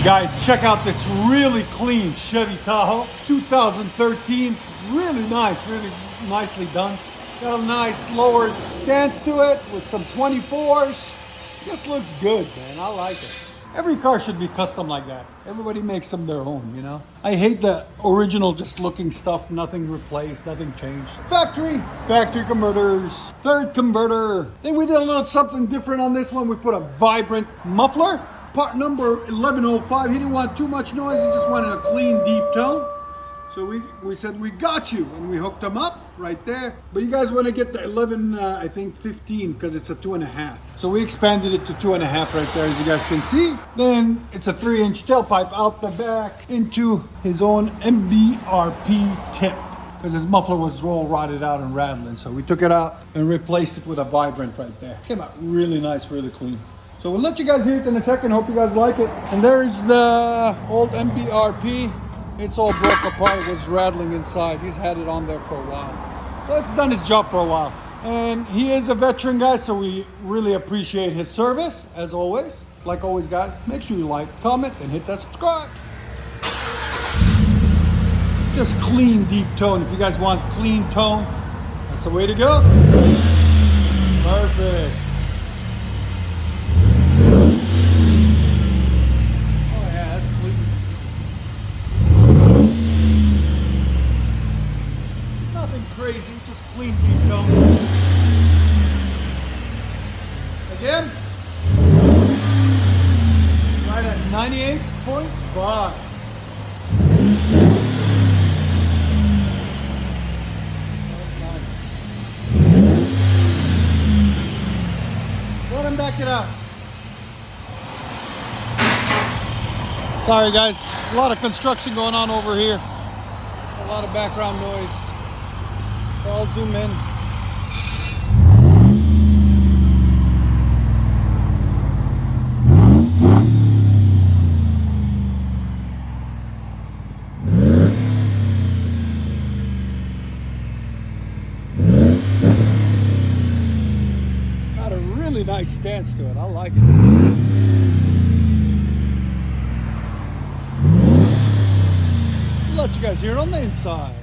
Guys, check out this really clean Chevy Tahoe 2013. It's really nice, really nicely done. Got a nice lowered stance to it with some 24s. Just looks good, man. I like it. Every car should be custom like that. Everybody makes them their own, you know? I hate the original just looking stuff, nothing replaced, nothing changed. Factory converters, third converter. Then we did a little something different on this one. We put a vibrant muffler. Part number 1105. He didn't want too much noise. He just wanted a clean, deep tone. So we said, we got you. And we hooked him up right there. But you guys want to get the 11, I think 15, because it's a 2.5. So we expanded it to 2.5 right there, as you guys can see. Then it's a 3-inch tailpipe out the back into his own MBRP tip, because his muffler was roll rotted out and rattling. So we took it out and replaced it with a vibrant right there. Came out really nice, really clean. So we'll let you guys hear it in a second. Hope you guys like it. And there's the old MBRP. It's all broke apart. It was rattling inside. He's had it on there for a while. So it's done his job for a while. And he is a veteran guy, so we really appreciate his service, as always. Like always, guys, make sure you like, comment, and hit that subscribe. Just clean, deep tone. If you guys want clean tone, that's the way to go. Perfect. Crazy, just clean deep tone. Again, right at 98.5. That's nice. Let him back it up. Sorry guys, a lot of construction going on over here. A lot of background noise. So I'll zoom in. Got a really nice stance to it. I like it. I'll let you guys hear it on the inside.